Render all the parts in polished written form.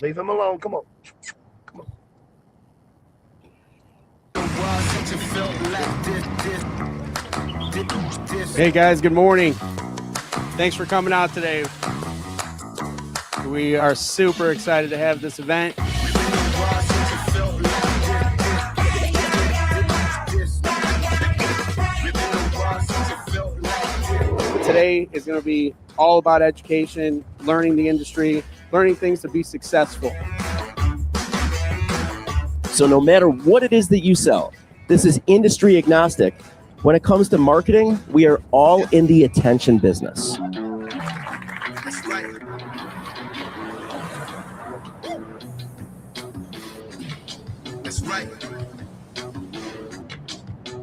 Leave him alone. Come on. Come on. Hey guys, good morning. Thanks for coming out today. We are super excited to have this event. Today is going to be all about education, learning the industry, learning things to be successful. So no matter what it is that you sell, this is industry agnostic. When it comes to marketing, we are all in the attention business. That's right. That's right.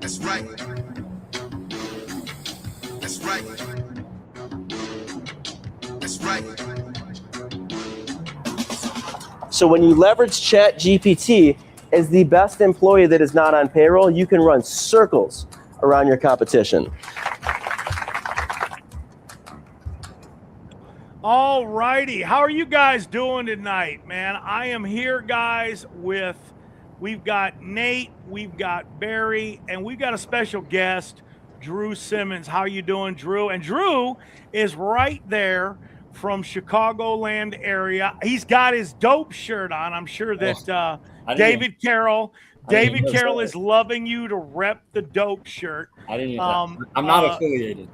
That's right. That's right. That's right. So when you leverage ChatGPT as the best employee that is not on payroll, you can run circles around your competition. All righty. How are you guys doing tonight, man? I am here, guys, we've got Nate, we've got Barry, and we've got a special guest, Drew Simmons. How you doing, Drew? And Drew is right there from Chicagoland area. He's got his dope shirt on. I'm sure that David Carroll is loving you to rep the dope shirt. I didn't. I'm not affiliated.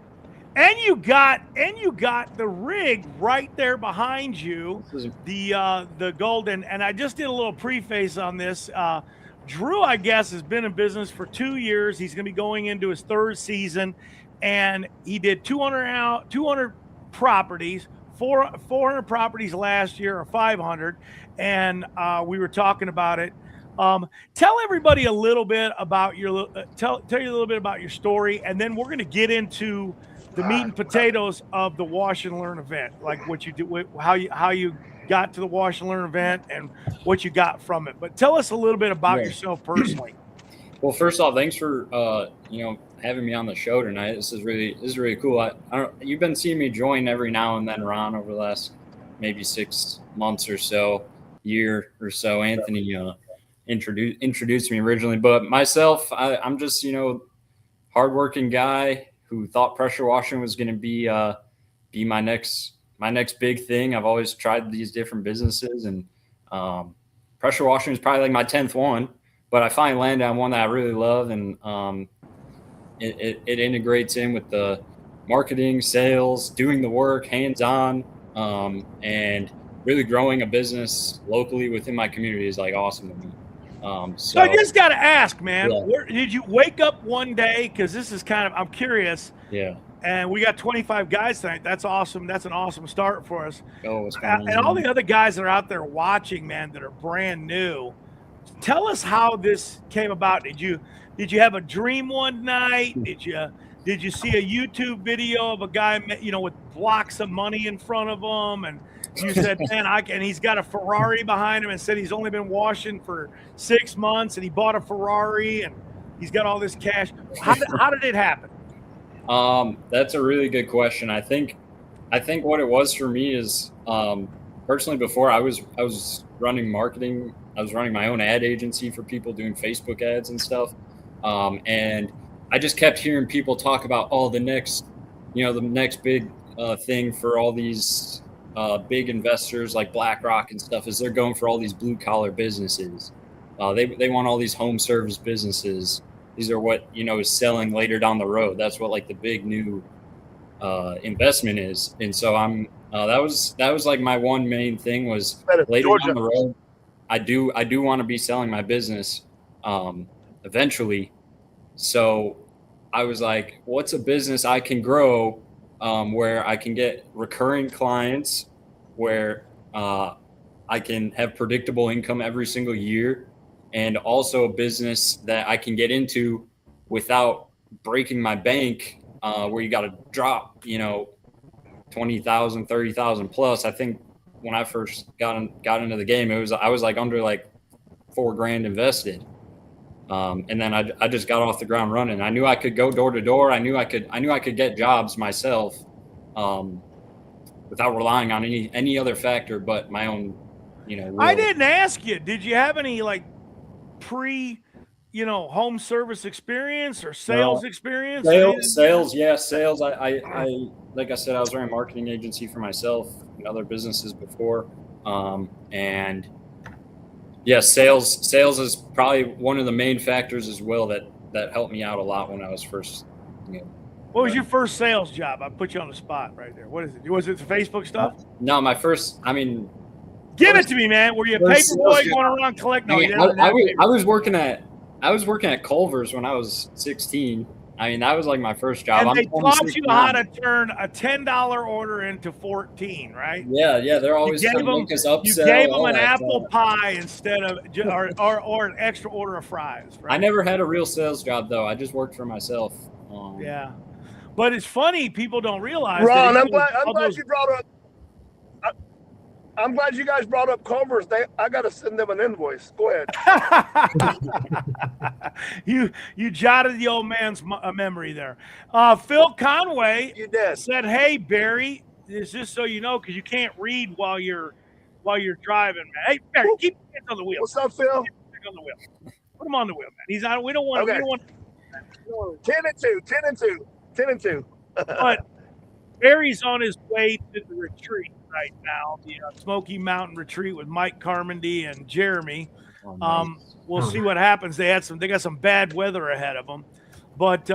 And you got the rig right there behind you, the golden. And I just did a little preface on this. Drew, I guess, has been in business for 2 years. He's going to be going into his third season, and he did 200 properties, 400 properties last year, or 500. And we were talking about it. Tell everybody a little bit about your tell you a little bit about your story, and then we're going to get into the meat and potatoes of the Wash and Learn event, like what you do, how you got to the Wash and Learn event, and what you got from it. But tell us a little bit about yourself personally. Well, first off, thanks for having me on the show tonight. This is really cool. You've been seeing me join every now and then, Ron, over the last maybe 6 months or so, year or so. Anthony introduced me originally, but myself, I'm just hardworking guy who thought pressure washing was going to be my next big thing. I've always tried these different businesses, and pressure washing is probably like my 10th one, but I finally landed on one that I really love, and it integrates in with the marketing, sales, doing the work, hands-on, and really growing a business locally within my community is like awesome to me. So I just got to ask, man, where did you wake up one day? Because this is I'm curious. Yeah. And we got 25 guys tonight. That's awesome. That's an awesome start for us. Oh, it's and all the other guys that are out there watching, man, that are brand new. Tell us how this came about. Did you have a dream one night? Did you see a YouTube video of a guy, with blocks of money in front of him, and you said, man, and he's got a Ferrari behind him, and said he's only been washing for 6 months, and he bought a Ferrari, and he's got all this cash. How did it happen? That's a really good question. I think what it was for me is, personally, before I was running marketing. I was running my own ad agency for people doing Facebook ads and stuff. And I just kept hearing people talk about, the next big thing for all these big investors like BlackRock and stuff is they're going for all these blue collar businesses. They want all these home service businesses. These are what, is selling later down the road. That's what like the big new investment is. And so that was like my one main thing was later down the road. I do want to be selling my business eventually. So I was like, what's a business I can grow where I can get recurring clients, where I can have predictable income every single year, and also a business that I can get into without breaking my bank, where you got to drop, 20,000, 30,000 plus. I think when I first got into the game, I was like under like $4,000 invested. And then I just got off the ground running. I knew I could go door to door. I knew I could get jobs myself, without relying on any other factor but my own I didn't ask you. Did you have any like home service experience or sales experience? Sales. I like I said, I was running a marketing agency for myself and other businesses before. And yeah, sales is probably one of the main factors as well that helped me out a lot when I was first. What was your first sales job? I put you on the spot right there. What is it? Was it the Facebook stuff? No, my first. Give it to me, man. Were you a paper boy going around collecting? I was working at Culver's when I was 16. That was like my first job. And they taught you how to turn a $10 order into 14, right? Yeah. They're always trying to make us upsell. You gave them an apple pie instead of or an extra order of fries. Right? I never had a real sales job though. I just worked for myself. Yeah, but it's funny. People don't realize. Ron, I'm glad you brought up. I'm glad you guys brought up Culver's. I got to send them an invoice. Go ahead. You jotted the old man's memory there. Phil Conway said, "Hey Barry, this is just so you know because you can't read while you're driving, man. Hey Barry, keep your hands on the wheel. What's up, Phil? On the wheel. Put him on the wheel, man. He's on. We don't want. Okay. We don't want. 10 and 2. But Barry's on his way to the retreat right now, the Smoky Mountain retreat with Mike Carmody and Jeremy. We'll see what happens. They got some bad weather ahead of them, but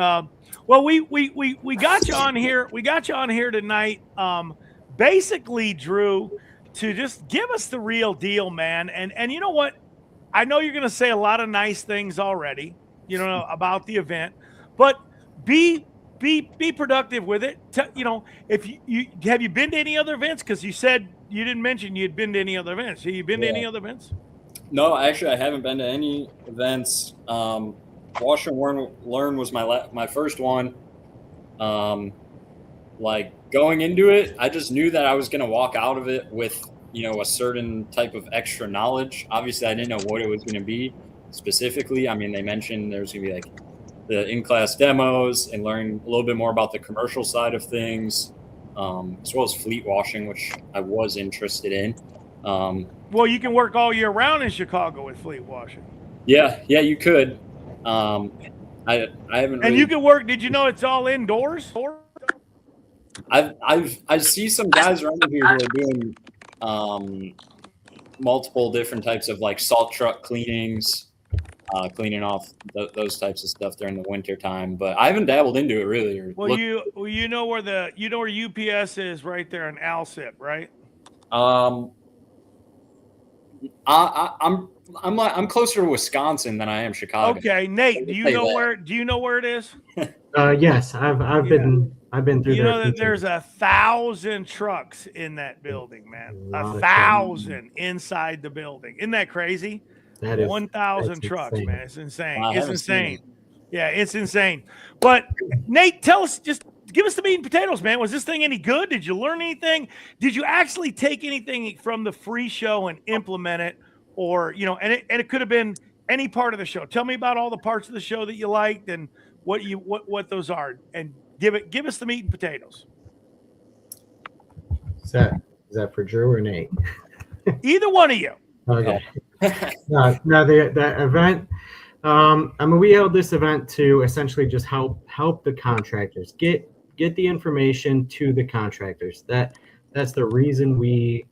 we got you on here. We got you on here tonight, basically, Drew, to just give us the real deal, man. And you know what? I know you're going to say a lot of nice things already, about the event, but be productive with it. If you have you been to any other events? Because you said you didn't mention you'd been to any other events. Have you been to any other events? No, actually, I haven't been to any events. Wash and Learn was my first one. Like going into it, I just knew that I was going to walk out of it with a certain type of extra knowledge. Obviously, I didn't know what it was going to be specifically. They mentioned there's going to be like the in-class demos and learn a little bit more about the commercial side of things, as well as fleet washing, which I was interested in. Well, you can work all year round in Chicago with fleet washing. Yeah, you could. I haven't. And you can work. Did you know it's all indoors? I see some guys around here who are doing multiple different types of like salt truck cleanings, cleaning off those types of stuff during the winter time. But I haven't dabbled into it really. You know where UPS is right there in Alsip, right? I'm closer to Wisconsin than I am Chicago. Okay, Nate, do you know where it is? Yes, I've been through. You know that there's 1,000 trucks in that building, man. 1,000 inside the building. Isn't that crazy? That is 1,000 trucks, insane. man. It's insane. Wow, it's insane. Yeah, it's insane. But Nate, give us the meat and potatoes, man. Was this thing any good? Did you learn anything? Did you actually take anything from the free show and implement it? Or, and it could have been any part of the show. Tell me about all the parts of the show that you liked and what those are, and give us the meat and potatoes. Is that for Drew or Nate? Either one of you. Okay. No, the event. We held this event to essentially just help the contractors get the information to the contractors. That's the reason we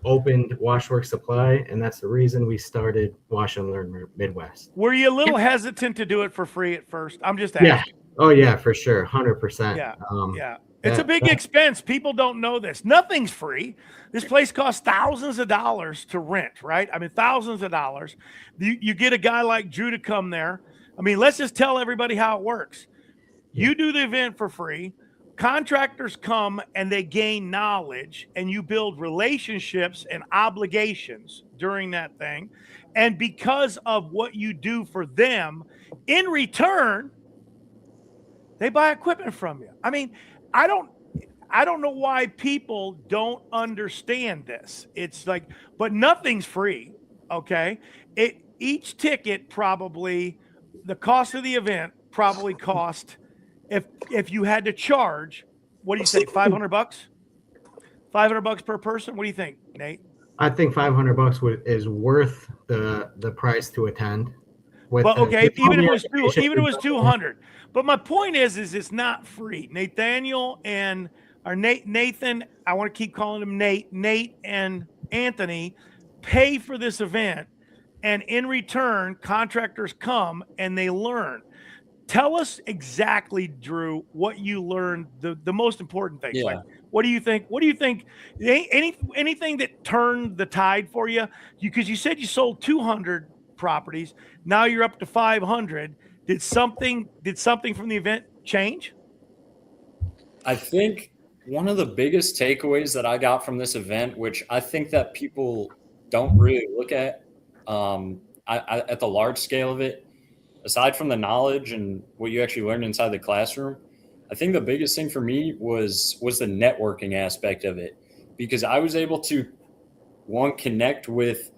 opened Washworks Supply, and that's the reason we started Wash and Learn Midwest. Were you a little hesitant to do it for free at first? I'm just asking. Yeah. Oh yeah, for sure, 100%. Yeah. Yeah. It's a big expense. People don't know this. Nothing's free. This place costs thousands of dollars to rent, right? Thousands of dollars. You get a guy like Drew to come there. Let's just tell everybody how it works. You do the event for free. Contractors come and they gain knowledge, and you build relationships and obligations during that thing. And because of what you do for them, in return, they buy equipment from you. I don't know why people don't understand this. It's like, but nothing's free. Okay. Each ticket probably, the cost of the event probably cost, if you had to charge, what do you say, $500? $500 per person? What do you think, Nate? I think $500 is worth the price to attend. But okay, with all even if the it was education even if it was and- 200. But my point is it's not free. Nathaniel and or Nathan, I want to keep calling him Nate and Anthony pay for this event, and in return, contractors come and they learn. Tell us exactly, Drew, what you learned, the most important things. Yeah. Like, what do you think? What do you think? Anything that turned the tide for you? Because you said you sold 200 properties. Now you're up to 500. Did something from the event change? I think one of the biggest takeaways that I got from this event, which I think that people don't really look at at the large scale of it, aside from the knowledge and what you actually learned inside the classroom, I think the biggest thing for me was the networking aspect of it, because I was able to, one, connect with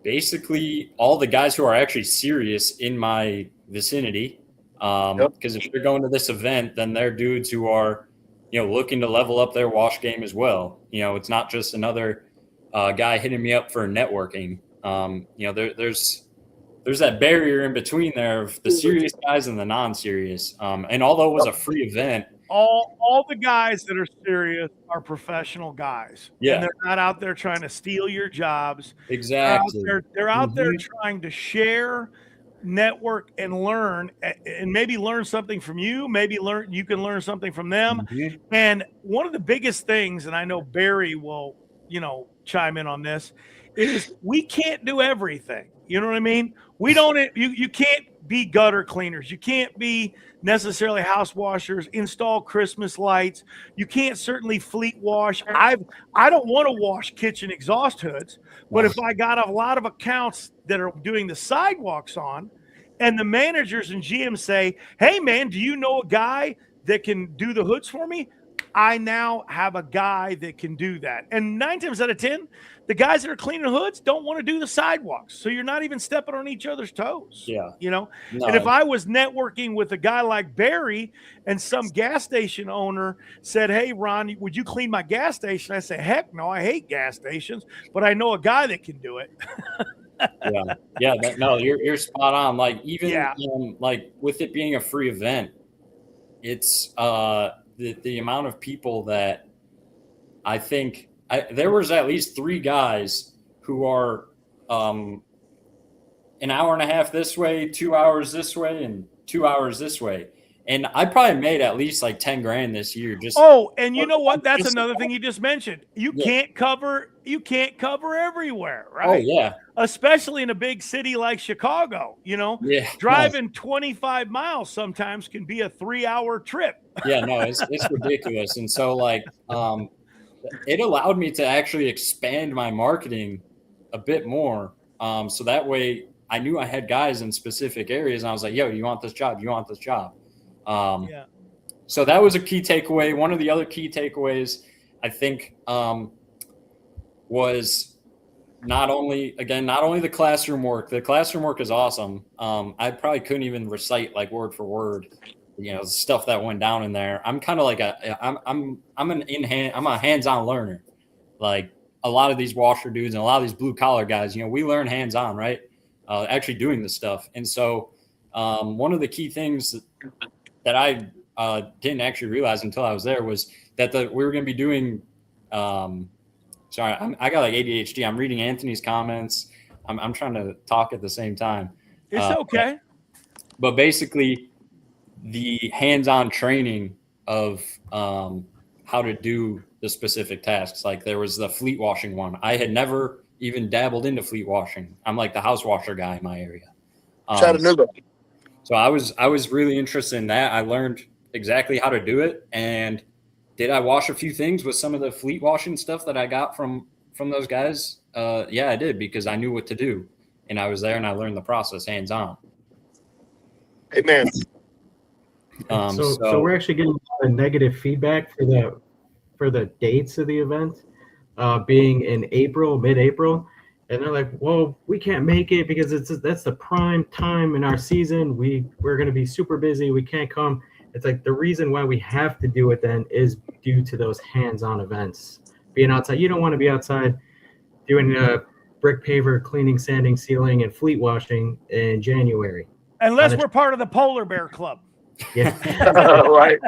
basically all the guys who are actually serious in my vicinity. Because if you're going to this event, then they're dudes who are, looking to level up their wash game as well. It's not just another guy hitting me up for networking. There's that barrier in between there of the serious guys and the non-serious. And although it was a free event, all the guys that are serious are professional guys. Yeah. And they're not out there trying to steal your jobs. exactly. They're out there trying to share, network, and learn, and maybe learn something from you. Maybe you can learn something from them. And one of the biggest things, and I know Barry will, chime in on this, is we can't do everything. You know what I mean? We don't. You can't be gutter cleaners. You can't be necessarily house washers. Install Christmas lights. You can't certainly fleet wash. I don't want to wash kitchen exhaust hoods, but if I got a lot of accounts that are doing the sidewalks on, and the managers and GMs say, "Hey man, do you know a guy that can do the hoods for me?" I now have a guy that can do that. And 9 times out of 10, the guys that are cleaning hoods don't want to do the sidewalks. So you're not even stepping on each other's toes. Yeah. No. No. And if I was networking with a guy like Barry and some gas station owner said, "Hey, Ron, would you clean my gas station?" I say, "Heck no, I hate gas stations, but I know a guy that can do it." No, you're spot on. Like, even Yeah. like with it being a free event, it's the amount of people that I think there was at least 3 guys who are an hour and a half this way, 2 hours this way, and 2 hours this way. And I probably made at least like 10 grand this year. And you know what? That's just- another thing you just mentioned. You can't cover everywhere, Oh right? yeah. Especially in a big city like Chicago, Yeah. driving 25 miles sometimes can be a 3-hour trip. Yeah, no, it's ridiculous. And so like it allowed me to actually expand my marketing a bit more. So that way I knew I had guys in specific areas, and I was like, "Yo, you want this job? You want this job?" So that was a key takeaway. One of the other key takeaways, I think, was not only the classroom work. The classroom work is awesome. I probably couldn't even recite like word for word, stuff that went down in there. I'm kind of like I'm a hands-on learner. Like a lot of these washer dudes and a lot of these blue collar guys, we learn hands-on, right? Actually doing this stuff. And so one of the key things that I didn't actually realize until I was there was that we were going to be doing. Sorry, I got like ADHD. I'm reading Anthony's comments. I'm trying to talk at the same time. It's okay. But basically, the hands-on training of how to do the specific tasks. Like there was the fleet washing one. I had never even dabbled into fleet washing. I'm like the house washer guy in my area. Chattanooga. So I was really interested in that. I learned exactly how to do it. And did I wash a few things with some of the fleet washing stuff that I got from those guys? Yeah, I did, because I knew what to do. And I was there and I learned the process hands-on. Amen. So we're actually getting a lot of negative feedback for the dates of the event being in mid-April. And they're like, "Well, we can't make it because that's the prime time in our season. We're going to be super busy. We can't come." It's like the reason why we have to do it then is due to those hands-on events. Being outside, you don't want to be outside doing brick paver, cleaning, sanding, sealing, and fleet washing in January. Unless we're part of the Polar Bear Club. Yeah. Right.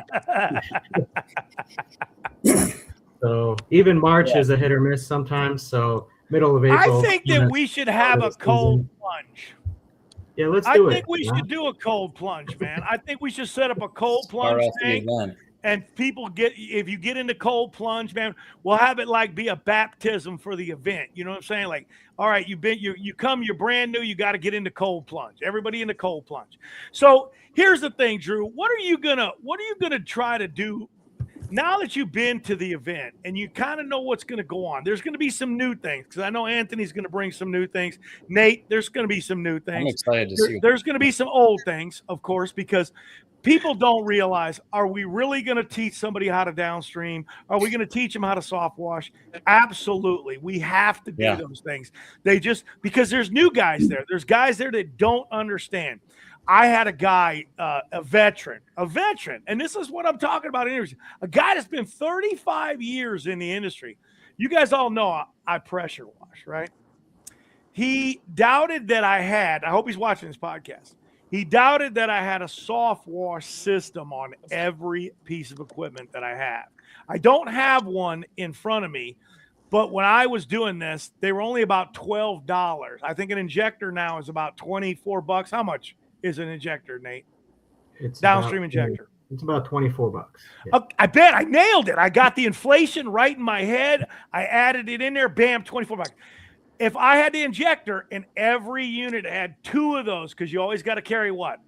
So even March is a hit or miss sometimes. So middle of April. I think that we should have a cold plunge. Yeah, let's do it. I think we should do a cold plunge, man. I think we should set up a cold Start plunge off the tank. event. And people if you get into cold plunge, man, we'll have it like be a baptism for the event. You know what I'm saying? Like, all right, you're brand new, you got to get into cold plunge. Everybody into cold plunge. So here's the thing, Drew. What are you gonna try to do now that you've been to the event and you kind of know what's going to go on? There's going to be some new things because I know Anthony's going to bring some new things. Nate, there's going to be some new things. I'm excited to see. There's going to be some old things, of course, because people don't realize, are we really going to teach somebody how to downstream? Are we going to teach them how to soft wash? Absolutely. We have to do those things. Because there's new guys there. There's guys there that don't understand. I had a guy, a veteran, and this is what I'm talking about in interviews, a guy that's been 35 years in the industry. You guys all know I pressure wash, right? He doubted that I hope he's watching this podcast. He doubted that I had a soft wash system on every piece of equipment that I have. I don't have one in front of me, but when I was doing this, they were only about $12. I think an injector now is about $24. How much is an injector, Nate? It's downstream injector. It's about $24. Yeah. I bet I nailed it. I got the inflation right in my head. I added it in there. Bam, $24. If I had the injector and every unit had 2 of those, because you always got to carry what?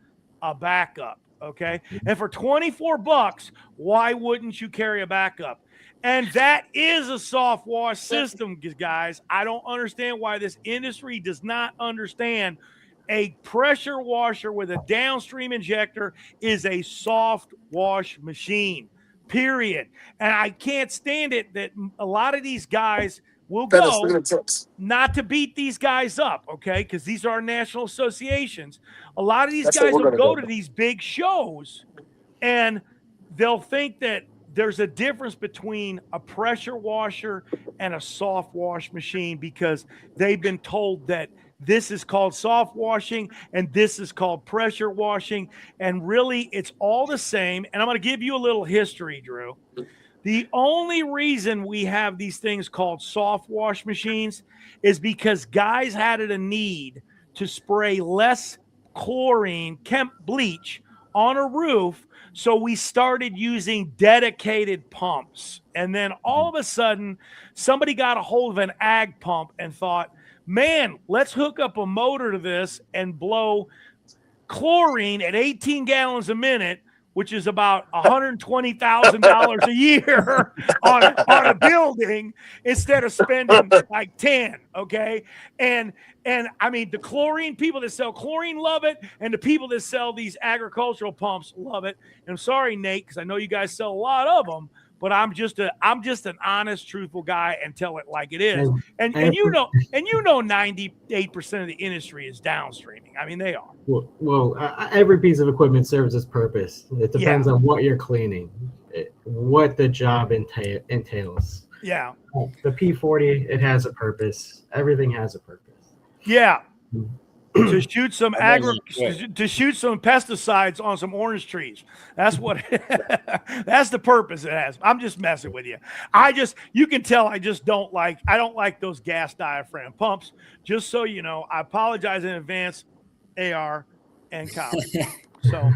A backup. Okay. And for $24, why wouldn't you carry a backup? And that is a soft wash system, guys. I don't understand why this industry does not understand a pressure washer with a downstream injector is a soft wash machine, period. And I can't stand it that a lot of these guys will go not to beat these guys up, okay, because these are national associations. A lot of these guys will go to these big shows and they'll think that there's a difference between a pressure washer and a soft wash machine because they've been told that this is called soft washing and this is called pressure washing. And really, it's all the same. And I'm going to give you a little history, Drew. The only reason we have these things called soft wash machines is because guys had a need to spray less chlorine, bleach on a roof. So we started using dedicated pumps. And then all of a sudden, somebody got a hold of an ag pump and thought, man, let's hook up a motor to this and blow chlorine at 18 gallons a minute, which is about $120,000 a year on a building instead of spending like 10, okay? And I mean, the chlorine people that sell chlorine love it, and the people that sell these agricultural pumps love it. And I'm sorry, Nate, because I know you guys sell a lot of them, but I'm just an honest, truthful guy and tell it like it is. And you know 98% of the industry is downstreaming. I mean, they are. Well, every piece of equipment serves its purpose. It depends on what you're cleaning, what the job entails. Yeah. The P40, it has a purpose. Everything has a purpose. Yeah. To shoot some pesticides on some orange trees. That's what that's the purpose it has. I'm just messing with you. You can tell I don't like those gas diaphragm pumps. Just so you know, I apologize in advance, AR and Kyle. So,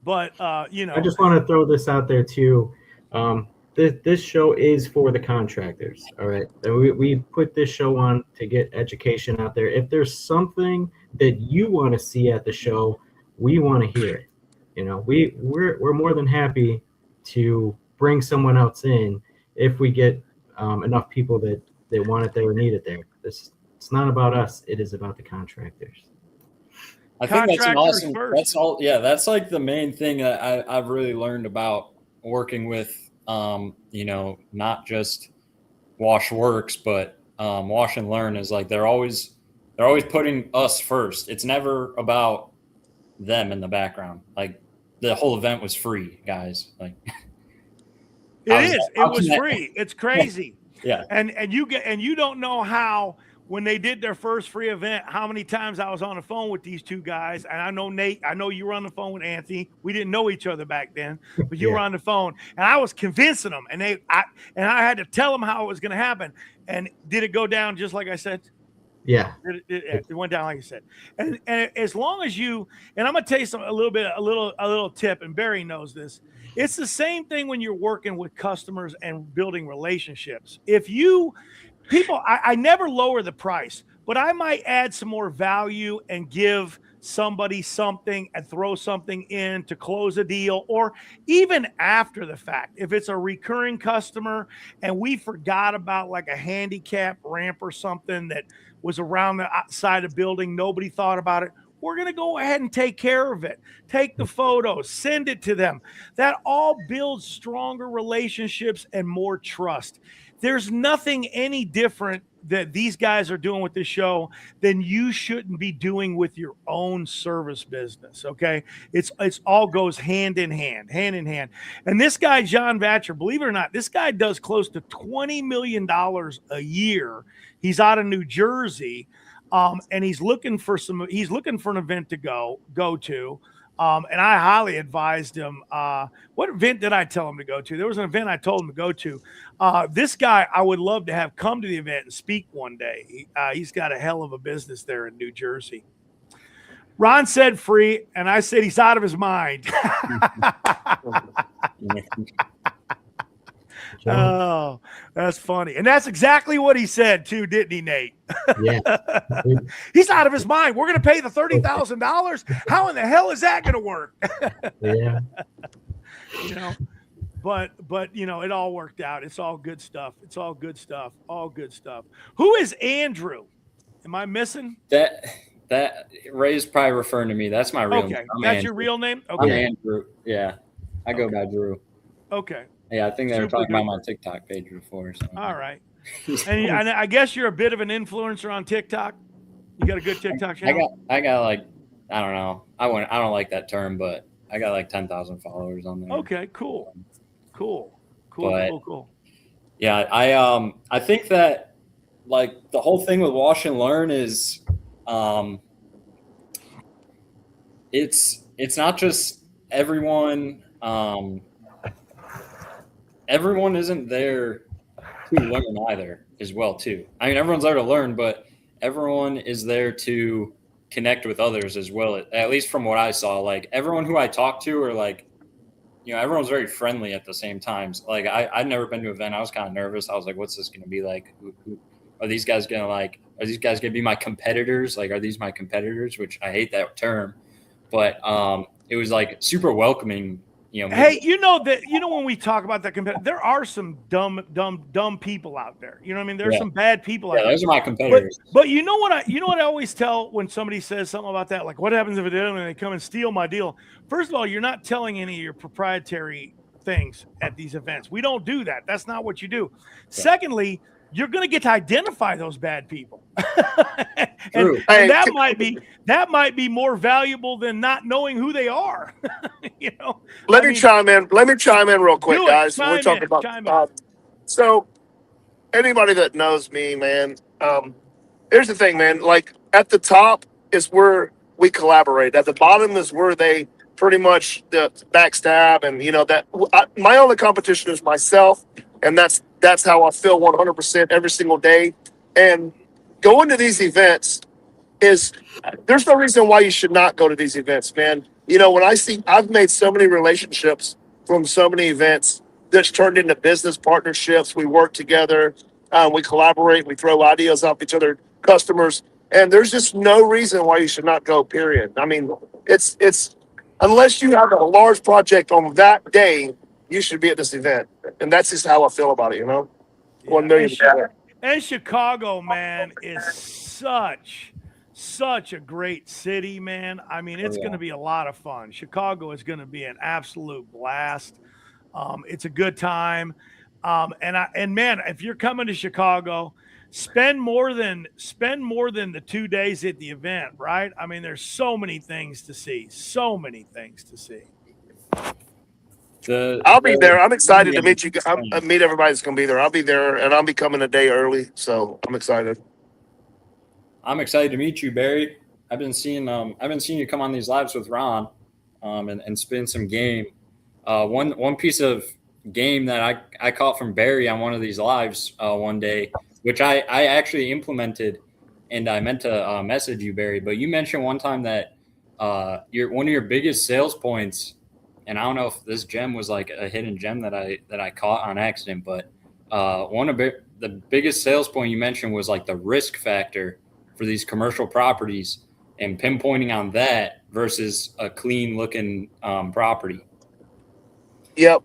but I just want to throw this out there too. This show is for the contractors. All right. We put this show on to get education out there. If there's something that you want to see at the show, we want to hear it. We're more than happy to bring someone else in if we get enough people that they want it there or need it there. It's not about us. It is about the contractors. I think that's an awesome. That's all. Yeah, that's like the main thing that I've really learned about working with. Not just Wash Works, but Wash and Learn is like they're always putting us first. It's never about them in the background. Like the whole event was free, guys. Like it was free. It's crazy. Yeah. And you don't know how, when they did their first free event, how many times I was on the phone with these two guys. And I know, Nate, I know you were on the phone with Anthony. We didn't know each other back then, but you were on the phone, and I was convincing them, and I had to tell them how it was going to happen. And did it go down just like I said? Yeah. It went down like you said. And as long as you, and I'm going to tell you a little tip, and Barry knows this. It's the same thing when you're working with customers and building relationships. If you people, I never lower the price, but I might add some more value and give somebody something and throw something in to close a deal, or even after the fact. If it's a recurring customer and we forgot about like a handicap ramp or something that was around the outside of the building, nobody thought about it, we're going to go ahead and take care of it. Take the photos, send it to them. That all builds stronger relationships and more trust. There's nothing any different that these guys are doing with this show than you shouldn't be doing with your own service business. Okay. It's all goes hand in hand. And this guy, John Vatcher, believe it or not, this guy does close to $20 million a year. He's out of New Jersey. And he's looking for an event to go to. And I highly advised him. What event did I tell him to go to? There was an event I told him to go to. This guy, I would love to have come to the event and speak one day. He's got a hell of a business there in New Jersey. Ron said free, and I said he's out of his mind. Oh, that's funny. And that's exactly what he said too, didn't he, Nate? Yeah. He's out of his mind. We're going to pay the $30,000. How in the hell is that going to work? Yeah. But it all worked out. It's all good stuff. All good stuff. Who is Andrew? Am I missing? That Ray's probably referring to me. That's my real name. Okay. I'm That's Andrew. your real name? I'm Okay. Andrew. Yeah. I go by Drew. Okay. Yeah, I think they were Super talking about duper. my TikTok page before. So. All right. And I guess you're a bit of an influencer on TikTok. You got a good TikTok channel? I got like, I don't know. I don't like that term, but I got like 10,000 followers on there. Okay, cool. Yeah, I think that like the whole thing with Wash and Learn is it's not just everyone everyone isn't there to learn either as well too. I mean, everyone's there to learn, but everyone is there to connect with others as well. At least from what I saw, like everyone who I talked to are like, everyone's very friendly at the same time. Like I'd never been to an event. I was kind of nervous. I was like, what's this going to be like? Who are these guys going to like? Are these guys going to be my competitors? Like, are these my competitors? Which I hate that term, but it was like super welcoming. Hey, when we talk about that there are some dumb people out there. You know what I mean? There's some bad people out there. Those are my competitors. But you know what I always tell when somebody says something about that, like what happens if they come and steal my deal? First of all, you're not telling any of your proprietary things at these events. We don't do that. That's not what you do. Yeah. Secondly, you're going to get to identify those bad people. and that might be more valuable than not knowing who they are. Let me chime in real quick, guys. We're talking about so anybody that knows me, man, here's the thing, man. Like at the top is where we collaborate. At the bottom is where they pretty much the backstab, and my only competition is myself, and that's how I feel 100% every single day. And going to these events there's no reason why you should not go to these events, man. When I've made so many relationships from so many events that's turned into business partnerships. We work together, we collaborate, we throw ideas off each other, customers, and there's just no reason why you should not go, period. I mean, it's unless you have a large project on that day, you should be at this event. And that's just how I feel about it, 1 million. And Chicago, man, is such a great city, man. I mean, it's going to be a lot of fun. Chicago is going to be an absolute blast. It's a good time. And man, if you're coming to Chicago, spend more than the 2 days at the event, right? I mean, there's so many things to see. I'll be there. I'm excited to meet you. Meet everybody that's going to be there. I'll be there, and I'll be coming a day early, so I'm excited. I'm excited to meet you, Barry. I've been seeing you come on these lives with Ron, and spin some game. One piece of game that I caught from Barry on one of these lives one day, which I actually implemented, and I meant to message you, Barry. But you mentioned one time that one of your biggest sales points, and I don't know if this gem was like a hidden gem that I caught on accident, but one of the biggest sales point you mentioned was like the risk factor for these commercial properties, and pinpointing on that versus a clean looking property. Yep.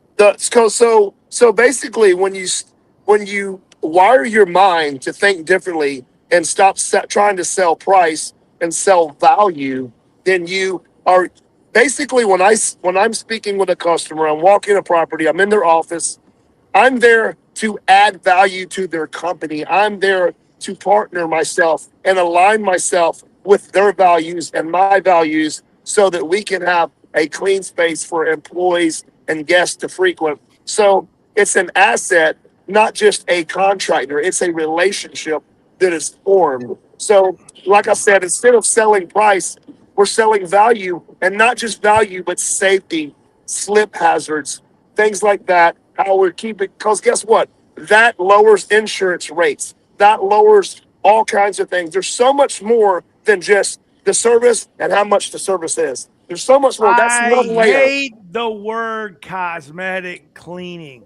So basically, when you wire your mind to think differently and stop trying to sell price and sell value, then you are basically, when I'm speaking with a customer, I'm walking a property, I'm in their office, I'm there to add value to their company. I'm there to partner myself and align myself with their values and my values so that we can have a clean space for employees and guests to frequent. So it's an asset, not just a contractor. It's a relationship that is formed. So like I said, instead of selling price, we're selling value, and not just value, but safety, slip hazards, things like that, how we're keeping, because guess what? That lowers insurance rates. That lowers all kinds of things. There's so much more than just the service and how much the service is. There's so much more. That's one layer. I hate the word cosmetic cleaning.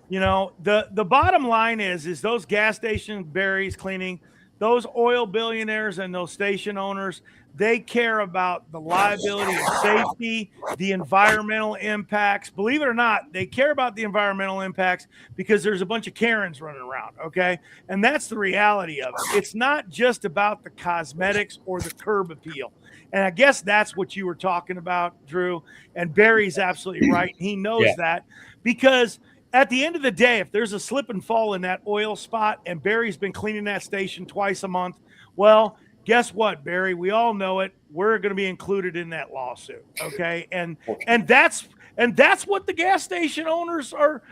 You know, the bottom line is those gas station Barry's cleaning, those oil billionaires and those station owners, they care about the liability and safety, the environmental impacts. Believe it or not, they care about the environmental impacts because there's a bunch of Karens running around, okay? And that's the reality of it. It's not just about the cosmetics or the curb appeal. And I guess that's what you were talking about, Drew. And Barry's absolutely right. He knows that, because at the end of the day, if there's a slip and fall in that oil spot and Barry's been cleaning that station twice a month, well, guess what, Barry? We all know it. We're going to be included in that lawsuit, okay? And that's what the gas station owners are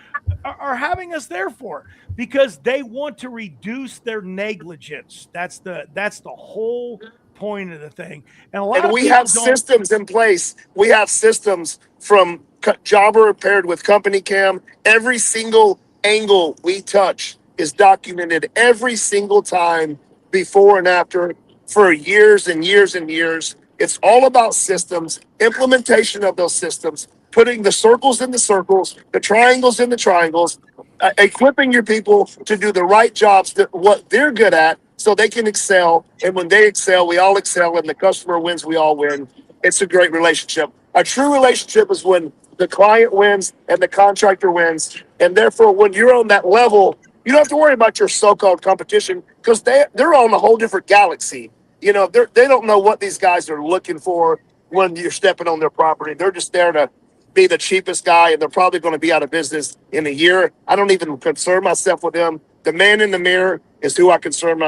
having us there for, because they want to reduce their negligence. That's the whole point of the thing. And we have systems in place. We have systems from Jobber paired with Company Cam. Every single angle we touch is documented every single time, before and after, for years and years and years. It's all about systems, implementation of those systems, putting the circles in the circles, the triangles in the triangles, equipping your people to do the right jobs, what they're good at, so they can excel. And when they excel, we all excel, and the customer wins, we all win. It's a great relationship. A true relationship is when the client wins and the contractor wins. And therefore, when you're on that level, you don't have to worry about your so-called competition, because they're on a whole different galaxy. You know, they don't know what these guys are looking for when you're stepping on their property. They're just there to be the cheapest guy, and they're probably going to be out of business in a year. I don't even concern myself with them. The man in the mirror is who I concern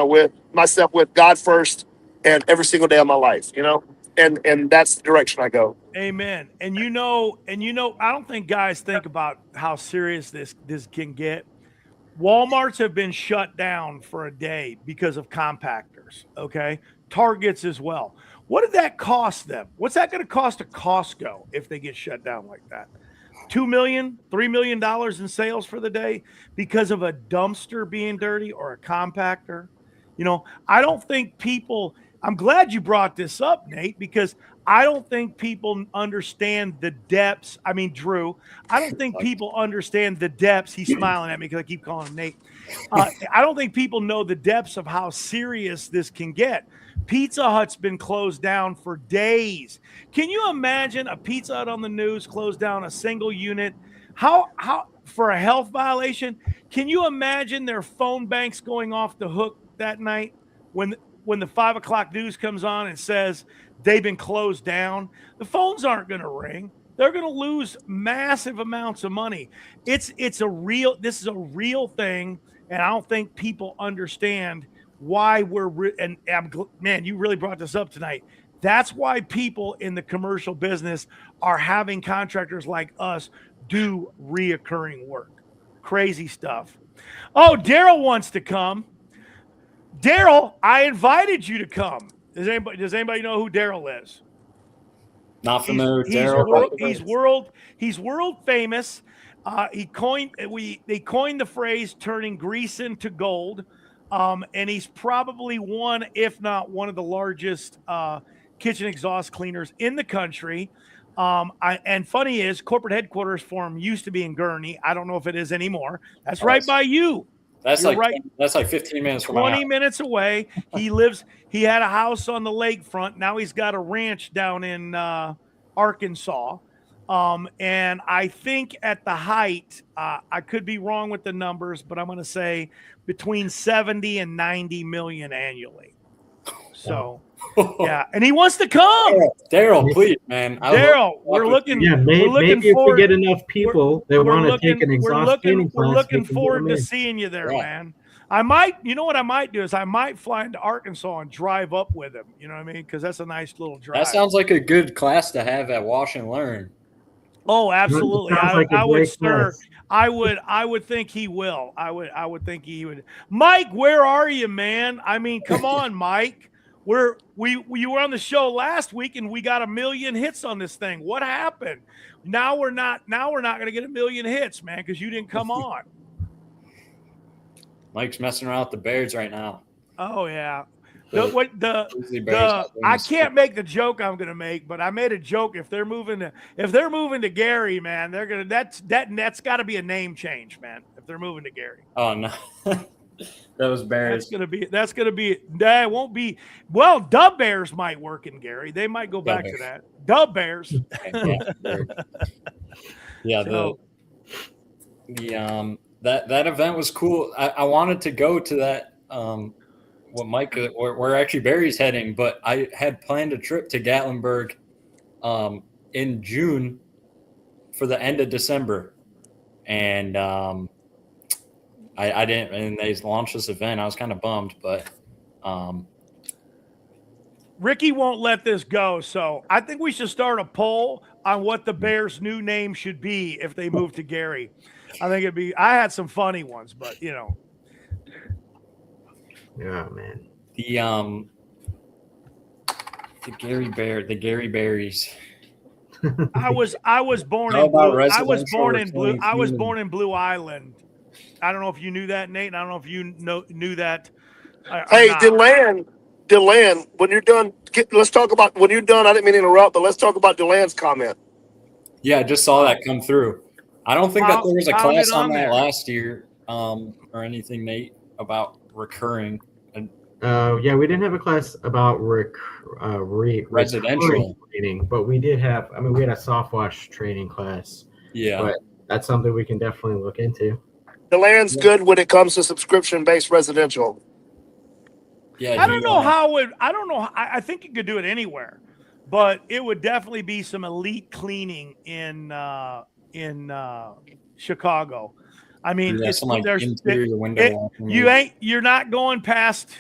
myself with, God first, and every single day of my life, you know? And that's the direction I go. Amen. And you know, I don't think guys think about how serious this can get. Walmarts have been shut down for a day because of compactors, okay? Targets as well. What did that cost them? What's that going to cost to Costco if they get shut down like that? $2 million, $3 million in sales for the day because of a dumpster being dirty or a compactor? You know, I don't think people, I'm glad you brought this up, Nate, because I don't think people understand the depths. I mean, Drew, I don't think people understand the depths. He's smiling at me because I keep calling him Nate. I don't think people know the depths of how serious this can get. Pizza Hut's been closed down for days. Can you imagine a Pizza Hut on the news closed down a single unit? How for a health violation? Can you imagine their phone banks going off the hook that night when the 5 o'clock news comes on and says they've been closed down? The phones aren't going to ring. They're going to lose massive amounts of money. This is a real thing, and I don't think people understand why man, you really brought this up tonight. That's why people in the commercial business are having contractors like us do reoccurring work. Crazy stuff. Oh, Daryl wants to come. Daryl, I invited you to come. Does anybody know who Daryl is? Not familiar with He's Daryl. world famous. They coined the phrase turning grease into gold. And he's probably one, if not one of the largest kitchen exhaust cleaners in the country. And funny is, corporate headquarters for him used to be in Gurnee. I don't know if it is anymore. That's right by you. That's You're like right. That's like 15 minutes from my 20 house. minutes away. He had a house on the lakefront. Now he's got a ranch down in Arkansas. And I think at the height, I could be wrong with the numbers, but I'm going to say between 70 and 90 million annually. So, yeah. And he wants to come. Daryl, please, man. Daryl, we're looking. Yeah, we're looking maybe if we forward. get enough people that We're want to looking- take an exhaust training We're class, looking we can forward get to them in. seeing you there, Yeah. man. I might, you know what I might do is I might fly into Arkansas and drive up with him. You know what I mean? Because that's a nice little drive. That sounds like a good class to have at Wash and Learn. Oh, absolutely. Sounds like a I would, great sir. class. I would think he will. I would think he would. Mike, where are you, man? I mean, come on, Mike. You were on the show last week and we got 1 million hits on this thing. What happened? Now we're not going to get 1 million hits, man, because you didn't come on. Mike's messing around with the Bears right now. Oh yeah. Grizzly Bears I can't make the joke I'm going to make, but I made a joke. If they're moving to Gary, man, they're gonna that's got to be a name change, man. If they're moving to Gary, Oh no, those Bears. that's gonna be. That won't be. Well, Dub Bears might work in Gary. They might go back to Bears. that. Dub Bears. Yeah, So- that event was cool. I wanted to go to that. What Mike, where actually Barry's heading, but I had planned a trip to Gatlinburg in June for the end of December, and I didn't. And they launched this event. I was kind of bummed, but Ricky won't let this go, so I think we should start a poll on what the Bears' new name should be if they move to Gary. I think it'd be. I had some funny ones, but you know. Yeah, man. the Gary Berries. I was born How in about Blue, I was residential born or in Blue. I was human? born in Blue Island. I don't know if you knew that, Nate. And I don't know if you knew that. or Hey, not. Deland, when you're done, let's talk about when you're done. I didn't mean to interrupt, but let's talk about Deland's comment. Yeah, I just saw that come through. I don't think that there was a Found class it on on that there. last year, or anything, Nate, about recurring. Yeah, we didn't have a class about Residential. recurring training, but we did have. I mean, we had a soft wash training class. Yeah. But that's something we can definitely look into. Deland's good when it comes to subscription-based residential. Yeah. I don't know how it. I don't know. I think you could do it anywhere, but it would definitely be some elite cleaning in Chicago. I mean, Yeah, it's, some like there's interior window. you're not going past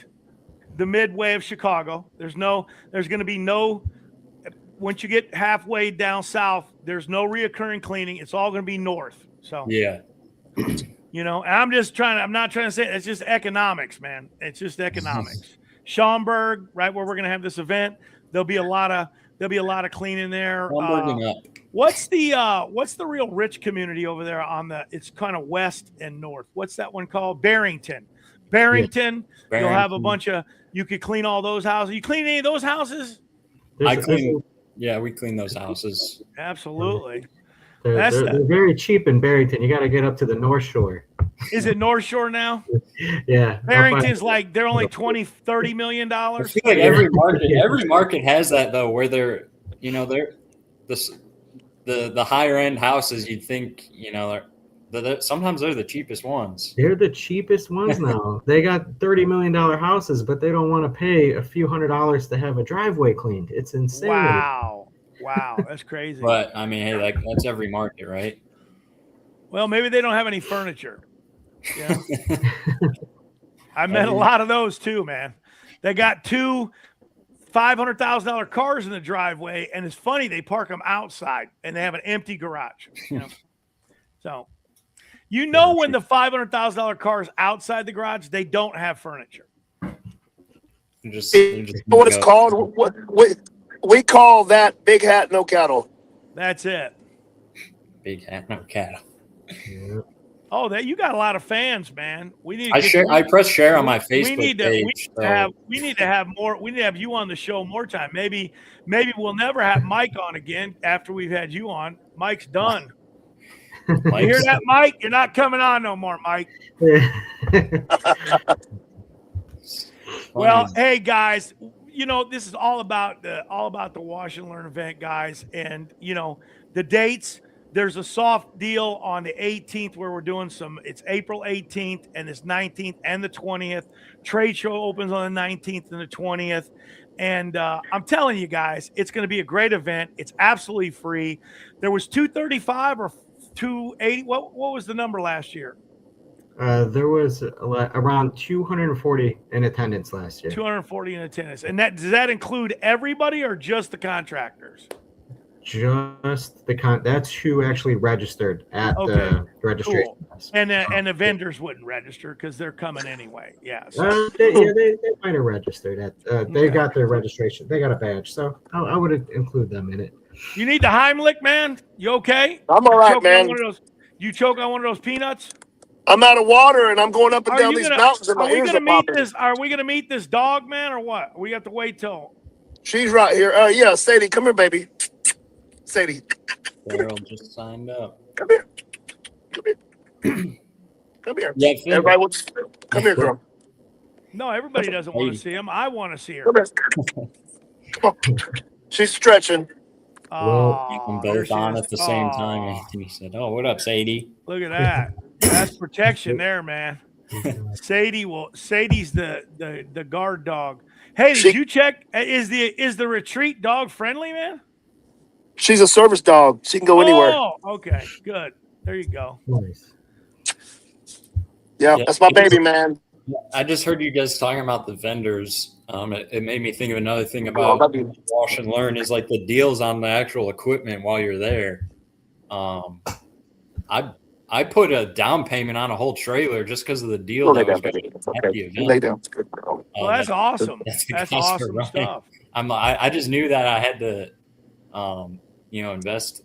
the midway of Chicago. There's going to be no. Once you get halfway down south, there's no reoccurring cleaning. It's all going to be north. So Yeah. you know, and I'm not trying to say it's just economics, man. It's just economics. Schaumburg, right where we're going to have this event, there'll be a lot of cleaning there. Hamburging up. What's the real rich community over there on it's kind of west and north? What's that one called? Barrington. You'll have a bunch of, you could clean all those houses. You clean any of those houses? Yeah, we clean those houses. Absolutely. They're very cheap in Barrington. You got to get up to the North Shore. Is it North Shore now? Yeah. Barrington's like they're only $20-30 million. I feel like every market has that though, where they're the higher end houses. You'd think sometimes they're the cheapest ones. They're the cheapest ones now. They got $30 million houses, but they don't want to pay a few $100s to have a driveway cleaned. It's insane. Wow, that's crazy. But I mean, hey, that's every market, right? Well, maybe they don't have any furniture. Yeah. I met a lot of those too, man. They got two $500,000 cars in the driveway, and it's funny they park them outside and they have an empty garage. You know? So, you know, when the $500,000 car is outside the garage, they don't have furniture. You just what it's called? What we call that big hat, no cattle. That's it. Big hat, no cattle. Yeah. Oh, that you got a lot of fans, man. We need. I press share on my Facebook page. We need to have more. We need to have you on the show more time. Maybe we'll never have Mike on again after we've had you on. Mike's done. You hear that, Mike? You're not coming on no more, Mike. Well, hey guys, you know this is all about the Wash and Learn event, guys, and you know the dates. There's a soft deal on the 18th where we're doing it's April 18th and it's 19th and the 20th. Trade show opens on the 19th and the 20th. And I'm telling you guys, it's going to be a great event. It's absolutely free. There was 235 or 280. What was the number last year? There was around 240 in attendance last year. 240 in attendance. And does that include everybody or just the contractors? Just that's who actually registered at the registration. Cool. And the vendors wouldn't register because they're coming anyway. Yeah. So. They might have registered at. They got their registration. They got a badge, so I would include them in it. You need the Heimlich, man. You okay? I'm all right, man. You choke on one of those peanuts? I'm out of water and I'm going up and down these mountains and my ears are popping. Are we gonna meet this dog, man, or what? We have to wait till. She's right here. Yeah, Sadie, come here, baby. Sadie. Daryl just signed up. Come here. Come here. Come here. Yeah, everybody wants. Come here, girl. No, everybody doesn't want to see him. I want to see her. Come here. Come on. She's stretching. You can both on at the same time. Anthony said, "Oh, what up, Sadie?" Look at that. That's protection there, man. Sadie's the guard dog. Hey, did you check? Is the retreat dog friendly, man? She's a service dog. She can go anywhere. Oh, okay, good. There you go. Nice. Yeah, that's my baby, man. I just heard you guys talking about the vendors. It made me think of another thing about Wash and Learn is like the deals on the actual equipment while you're there. I put a down payment on a whole trailer just because of the deal. Lay down. Well, that's awesome. That's awesome stuff. I just knew that I had to, invest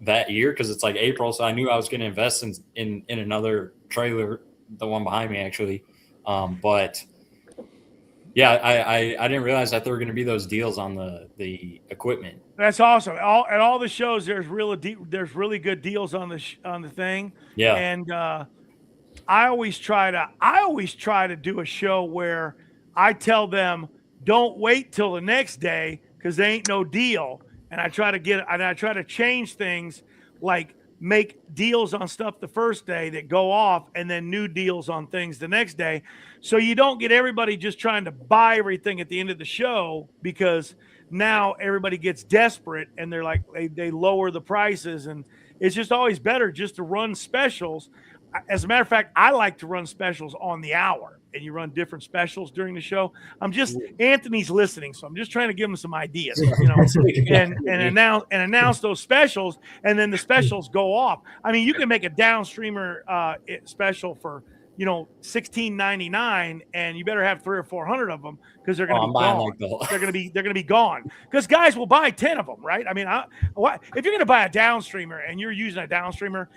that year because it's like April, so I knew I was going to invest in another trailer, the one behind me actually. But yeah, I didn't realize that there were going to be those deals on the equipment. That's awesome. At all the shows, there's really good deals on the thing. Yeah. And I always try to do a show where I tell them don't wait till the next day because there ain't no deal. And I try to change things, like make deals on stuff the first day that go off and then new deals on things the next day. So you don't get everybody just trying to buy everything at the end of the show, because now everybody gets desperate and they're like, they lower the prices, and it's just always better just to run specials. As a matter of fact, I like to run specials on the hour, and you run different specials during the show. Anthony's listening, so I'm just trying to give him some ideas, and announce those specials, and then the specials go off. I mean, you can make a downstreamer special for $16.99, and you better have 300 or 400 of them because they're going to be gone. They're going to be gone because guys will buy 10 of them, right? I mean, if you're going to buy a downstreamer and you're using a downstreamer,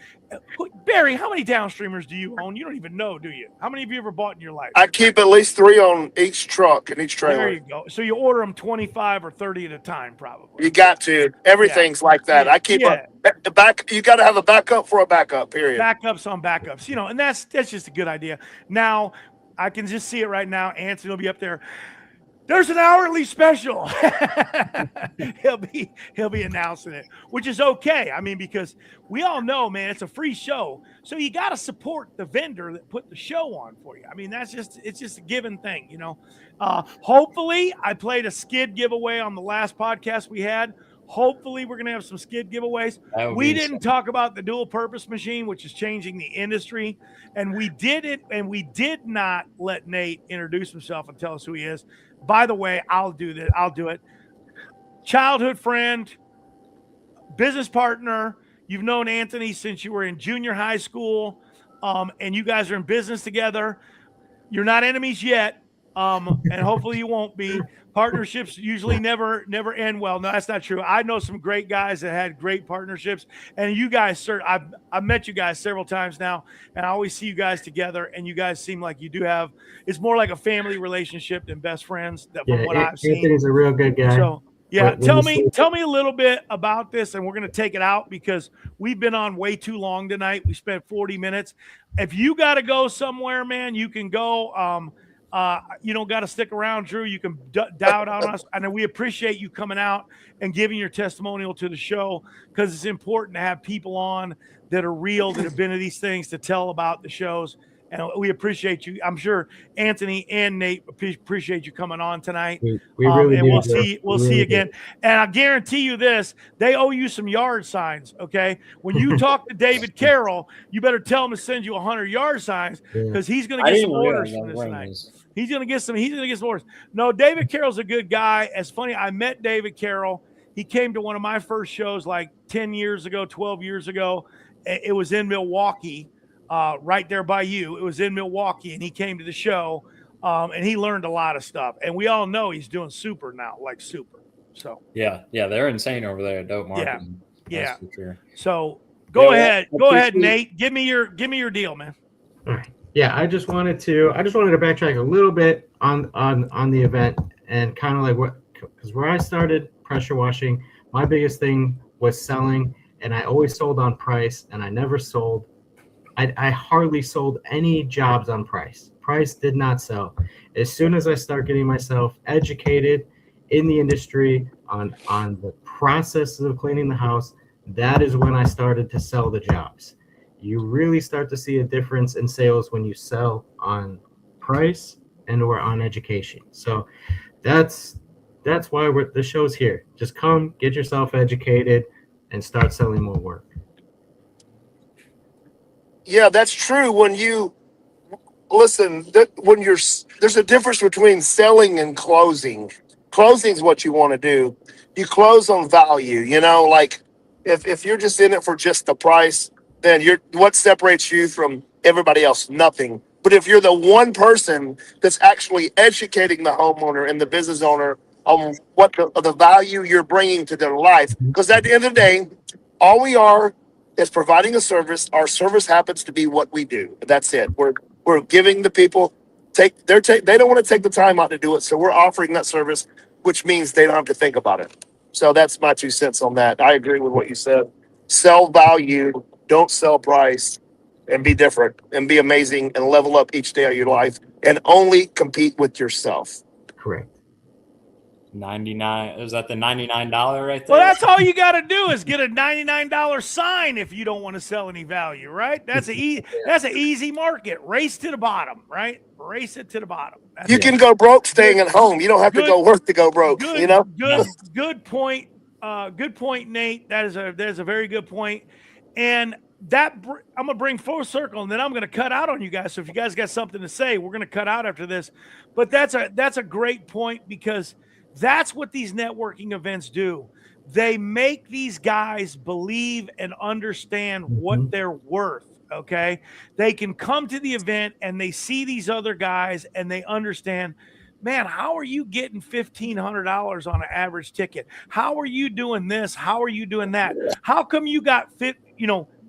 Barry, how many downstreamers do you own? You don't even know, do you? How many have you ever bought in your life? I keep at least 3 on each truck and each trailer. There you go. So you order them 25 or 30 at a time, probably. You got to. Everything's like that. I keep the back. You got to have a backup for a backup. Period. Backups on backups. And that's just a good idea. Now I can just see it right now. Anthony will be up there. There's an hourly special. he'll be announcing it, which is okay. I mean, because we all know, man, it's a free show, so you got to support the vendor that put the show on for you. I mean, it's just a given thing, Hopefully, I played a skid giveaway on the last podcast we had. Hopefully, we're going to have some skid giveaways. We didn't talk about the dual purpose machine, which is changing the industry. And we did it, and we did not let Nate introduce himself and tell us who he is. By the way, I'll do it. Childhood friend, business partner, You've known Anthony since you were in junior high school, and you guys are in business together. You're not enemies yet, and hopefully you won't be. Partnerships usually never end well. No, that's not true. I know some great guys that had great partnerships, and you guys, sir, I've met you guys several times now, and I always see you guys together, and you guys seem like you do have. It's more like a family relationship than best friends. From what I've seen, Anthony's a real good guy. So yeah, tell me a little bit about this, and we're going to take it out because we've been on way too long tonight. We spent 40 minutes. If you got to go somewhere, man, you can go. You don't got to stick around, Drew. You can doubt on us. And we appreciate you coming out and giving your testimonial to the show, because it's important to have people on that are real, that have been to these things, to tell about the shows. And we appreciate you. I'm sure Anthony and Nate appreciate you coming on tonight. We really and do. We'll see you again. And I guarantee you this, they owe you some yard signs, okay? When you talk to David Carroll, you better tell him to send you 100 yard signs, because he's going to get some orders from this tonight. He's going to get some orders. No, David Carroll's a good guy. It's funny, I met David Carroll. He came to one of my first shows like 10 years ago, 12 years ago. It was in Milwaukee. Right there by you. It was in Milwaukee, and he came to the show, and he learned a lot of stuff. And we all know he's doing super now, like super. So yeah, they're insane over there at Dope Marketing. Yeah. For sure. So go ahead, Nate. Give me your deal, man. All right. Yeah, I just wanted to backtrack a little bit on the event, and kind of like because where I started pressure washing, my biggest thing was selling, and I always sold on price, and I never sold. I hardly sold any jobs on price. Price did not sell. As soon as I start getting myself educated in the industry on the processes of cleaning the house, that is when I started to sell the jobs. You really start to see a difference in sales when you sell on price and or on education. So that's why the show's here. Just come, get yourself educated, and start selling more work. Yeah, that's true. When you listen, there's a difference between selling and closing. Closing is what you want to do. You close on value. Like if you're just in it for just the price, then what separates you from everybody else? Nothing. But if you're the one person that's actually educating the homeowner and the business owner on what the value you're bringing to their life, because at the end of the day, all we are is providing a service. Our service happens to be what we do. That's it. We're giving the people they don't want to take the time out to do it, so we're offering that service, which means they don't have to think about it. So that's my 2 cents on that. I agree with what you said. Sell value, don't sell price, and be different and be amazing and level up each day of your life, and only compete with yourself. Correct. 99 is that the $99 right there? Well, that's all you got to do is get a $99 sign if you don't want to sell any value, right? That's an easy market. Race to the bottom, right? Race it to the bottom. You can go broke staying at home. You don't have to go work to go broke. Good point. Good point, Nate. That is a very good point. And I'm gonna bring full circle, and then I'm gonna cut out on you guys. So if you guys got something to say, we're gonna cut out after this. But that's a great point, because that's what these networking events do. They make these guys believe and understand what they're worth, okay? They can come to the event and they see these other guys and they understand, man, how are you getting $1,500 on an average ticket? How are you doing this? How are you doing that? How come you got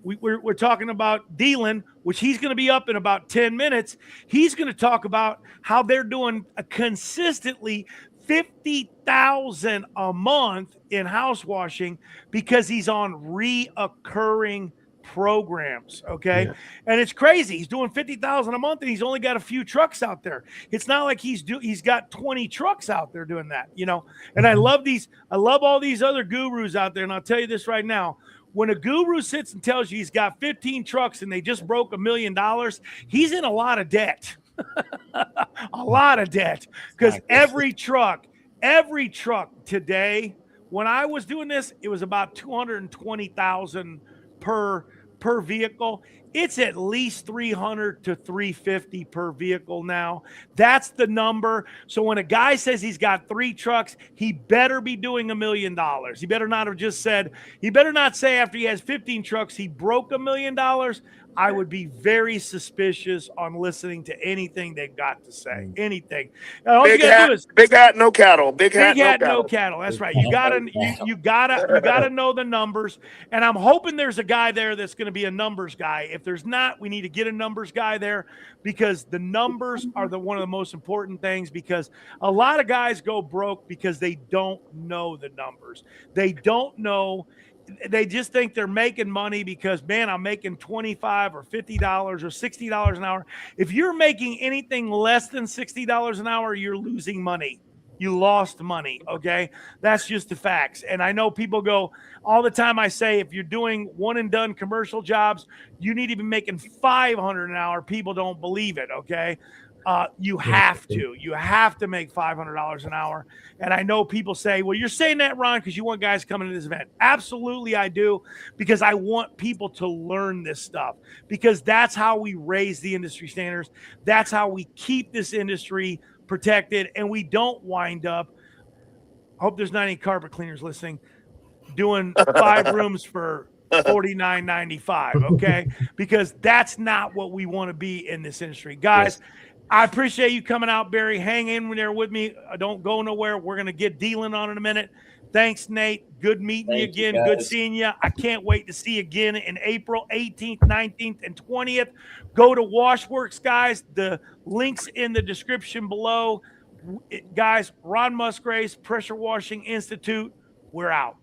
we're talking about Dylan, which he's going to be up in about 10 minutes. He's going to talk about how they're doing consistently $50,000 a month in house washing because he's on reoccurring programs. Okay. Yeah. And it's crazy. He's doing $50,000 a month and he's only got a few trucks out there. It's not like he's got 20 trucks out there doing that, and I love all these other gurus out there. And I'll tell you this right now, when a guru sits and tells you he's got 15 trucks and they just broke $1 million, he's in a lot of debt. A lot of debt, because every truck today, when I was doing this, it was about $220,000 per vehicle. it's at least 300 to 350 per vehicle now. That's the number. So when a guy says he's got 3 trucks, he better be doing $1 million. He better not have just said, he better not say after he has 15 trucks, he broke $1 million. I would be very suspicious on listening to anything they've got to say. Anything. All you gotta do is big hat, no cattle. Big hat, no cattle. That's right. You gotta know the numbers. And I'm hoping there's a guy there that's going to be a numbers guy. If there's not, we need to get a numbers guy there, because the numbers are one of the most important things. Because a lot of guys go broke because they don't know the numbers. They don't know. They just think they're making money because, man, I'm making $25 or $50 or $60 an hour. If you're making anything less than $60 an hour, you're losing money. You lost money, okay? That's just the facts. And I know people go all the time. I say, if you're doing one and done commercial jobs, you need to be making $500 an hour. People don't believe it, okay? You have to make $500 an hour. And I know people say, well, you're saying that, Ron, because you want guys coming to this event. Absolutely, I do, because I want people to learn this stuff, because that's how we raise the industry standards. That's how we keep this industry protected, and we don't wind up, I hope there's not any carpet cleaners listening, doing 5 rooms for $49.95, okay? Because that's not what we want to be in this industry. Guys, yes. I appreciate you coming out, Barry. Hang in there with me. Don't go nowhere. We're going to get dealing on in a minute. Thanks, Nate. Good meeting you again. Good seeing you. I can't wait to see you again in April 18th, 19th, and 20th. Go to Washworks, guys. The link's in the description below. Guys, Ron Musgraves, Pressure Washing Institute. We're out.